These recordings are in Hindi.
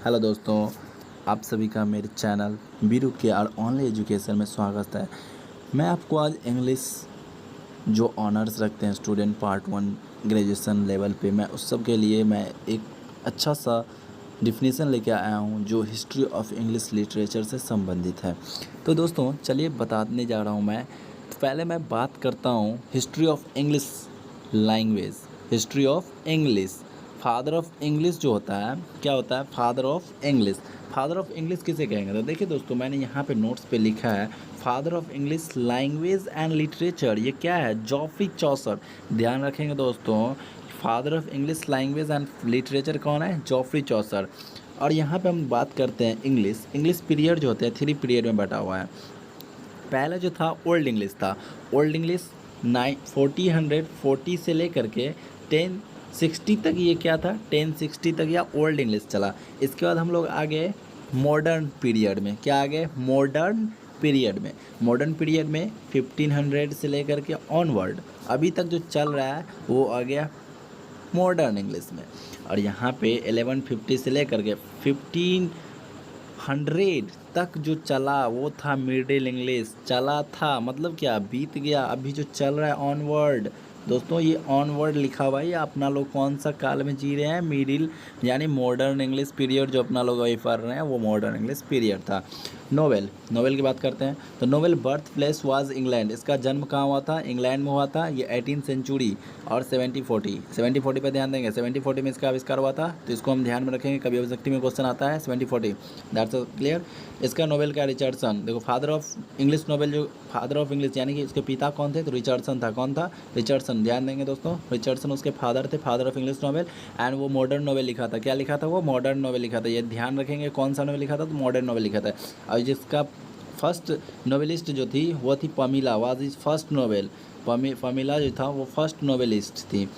हेलो दोस्तों, आप सभी का मेरे चैनल बीरू के आर ऑनलाइन एजुकेशन में स्वागत है। मैं आपको आज इंग्लिश जो ऑनर्स रखते हैं स्टूडेंट पार्ट 1 ग्रेजुएशन लेवल पे, मैं उस सब के लिए मैं एक अच्छा सा डिफिनीसन लेके आया हूँ जो हिस्ट्री ऑफ इंग्लिश लिटरेचर से संबंधित है। तो दोस्तों चलिए बताने जा रहा हूँ मैं। तो पहले मैं बात करता हूँ history of English language. History of English, father of English जो होता है, क्या होता है? Father of English. Father of English किसे कहेंगे? तो देखिए दोस्तों, मैंने यहाँ पे नोट्स पे लिखा है father of English language and literature. ये क्या है? जॉफ्री चौसर। ध्यान रखेंगे दोस्तों, father of English language and literature कौन है? जॉफ्री चौसर। और यहाँ पे हम बात करते हैं इंग्लिश पीरियड जो होते हैं 3 पीरियड में बटा हुआ है। पहला जो था ओल्ड इंग्लिश था। ओल्ड इंग्लिश 1440 से लेकर के 1060 तक, ये क्या था? 1060 तक या ओल्ड इंग्लिश चला। इसके बाद हम लोग आ गए मॉडर्न पीरियड में। क्या आ गए? मॉडर्न पीरियड में। मॉडर्न पीरियड में 1500 से लेकर के ऑनवर्ड अभी तक जो चल रहा है वो आ गया मॉडर्न इंग्लिश में। और यहाँ पे 1150 से लेकर के 1500 तक जो चला वो था मिडिल इंग्लिश। चला था मतलब क्या? बीत गया। अभी जो चल रहा है ऑनवर्ड। दोस्तों ये ऑनवर्ड लिखा हुआ है, अपना लोग कौन सा काल में जी रहे हैं? मिडिल यानी मॉडर्न इंग्लिश पीरियड जो अपना लोग अभी पढ़ रहे हैं वो मॉडर्न इंग्लिश पीरियड था। नोवेल की बात करते हैं तो novel birth place was England. इसका जन्म कहाँ हुआ था? इंग्लैंड में हुआ था। ये 18th सेंचुरी और 1740 पे ध्यान देंगे। 1740 में इसका आविष्कार हुआ था, तो इसको हम ध्यान में रखेंगे, कभी ऑब्जेक्टिव में क्वेश्चन आता है 1740। That's clear. इसका नोवेल का रिचर्डसन, देखो फादर ऑफ इंग्लिश नोवेल, जो फादर ऑफ इंग्लिश यानी कि इसके पिता कौन थे? तो रिचर्डसन था। कौन था? रिचर्डसन। ध्यान देंगे दोस्तों, रिचर्डसन उसके फादर थे, father of English novel. And वो मॉडर्न नोवेल लिखा था। क्या लिखा था? वो मॉडर्न नोवेल लिखा था। ये ध्यान रखेंगे कौन सा नोवेल लिखा था? तो मॉडर्न नोवेल लिखा था। और जिसका फर्स्ट नोवेलिस्ट जो थी वो थी पमीला, वाज इज फर्स्ट नोवेल। पमीला जो था वो फर्स्ट नोवेलिस्ट थी।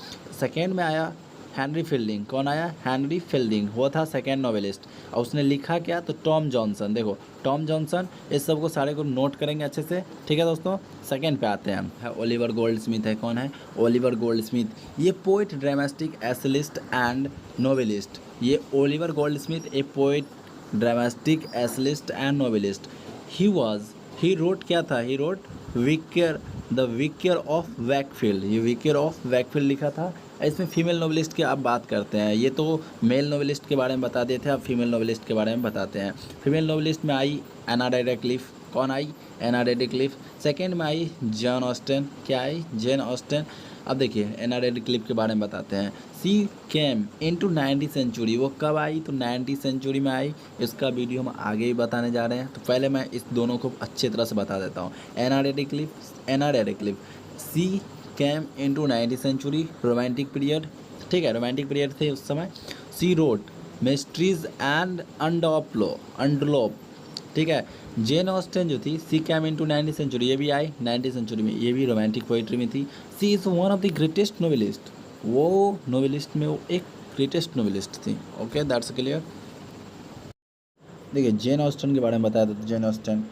सेकेंड में आया हेनरी फील्डिंग। कौन आया? हेनरी फील्डिंग, वो था सेकेंड नोवेलिस्ट। और उसने लिखा क्या? तो टॉम जॉनसन। देखो टॉम जॉनसन, इस सब को सारे को नोट करेंगे अच्छे से, ठीक है दोस्तों। सेकेंड पे आते हैं है ओलिवर गोल्ड स्मिथ है। कौन है? Oliver Goldsmith. ये poet, dramatic, essayist and novelist. ये Oliver Goldsmith a poet, dramatic, essayist and novelist. He wrote क्या था? He wrote vicar, the vicar of Wakefield. ये विकर ऑफ वैकफील्ड लिखा था। इसमें फीमेल नोवेलिस्ट की आप बात करते हैं। ये तो मेल नोवेलिस्ट के बारे में बता देते हैं, अब फीमेल नोवेलिस्ट के बारे में बताते हैं। फीमेल नोवेलिस्ट में आई एना रेडक्लिफ। कौन आई? एना रेडक्लिफ। सेकेंड में आई जॉन ऑस्टेन। क्या आई? जेन ऑस्टेन। अब देखिए एना रेडक्लिफ के बारे में बताते हैं। सी केम इनटू 19th सेंचुरी। वो कब आई? तो 19th सेंचुरी में आई। इसका वीडियो हम आगे ही बताने जा रहे हैं, तो पहले मैं इस दोनों को अच्छी तरह से बता देता हूँ। Anna Radcliffe she came into 19th century, romantic period, ठीक है, रोमांटिक पीरियड थे उस समय। She wrote mysteries and Udolpho, ठीक है। जेन ऑस्टेन जो थी, सी कैम इनटू 19th सेंचुरी, ये भी आई 19th सेंचुरी में, ये भी रोमांटिक पोइट्री में थी। She is one of the greatest novelist. वो नोवेलिस्ट में वो एक ग्रेटेस्ट नोवेलिस्ट थी। Okay, that's clear. देखिए जेन ऑस्टन के बारे में बताया था। Jane Austen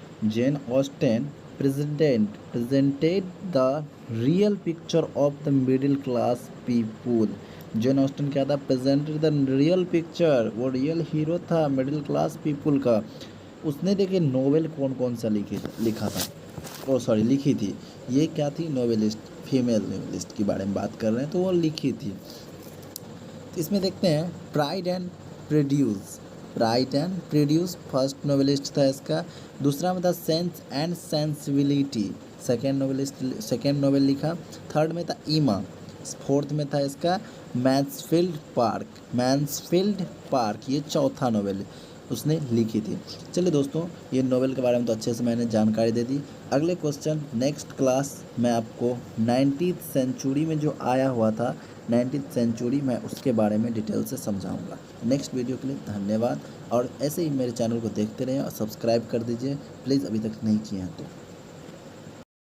presented the real picture of the middle class people। Jane Austen क्या था? presented the real picture, वो रियल हीरो था मिडिल क्लास पीपल का। उसने देखिए नोवेल कौन कौन सा लिखा था, लिखी थी। ये क्या थी? नोवेलिस्ट, फीमेल नोवेलिस्ट के बारे में बात कर रहे हैं, तो वो लिखी थी। इसमें देखते हैं प्राइड एंड प्रेड्यूस फर्स्ट नोवेलिस्ट था इसका। दूसरा में था sense and sensibility, second novel लिखा। थर्ड में था ईमा। फोर्थ में था इसका मैन्सफील्ड पार्क, ये चौथा नोवेल उसने लिखी थी। चलिए दोस्तों, ये नोवेल के बारे में तो अच्छे से मैंने जानकारी दे दी। अगले क्वेश्चन नेक्स्ट क्लास मैं आपको 19th सेंचुरी में जो आया हुआ था, 19th सेंचुरी, मैं उसके बारे में डिटेल से समझाऊंगा। नेक्स्ट वीडियो के लिए धन्यवाद, और ऐसे ही मेरे चैनल को देखते रहें और सब्सक्राइब कर दीजिए प्लीज़, अभी तक नहीं किए हैं तो।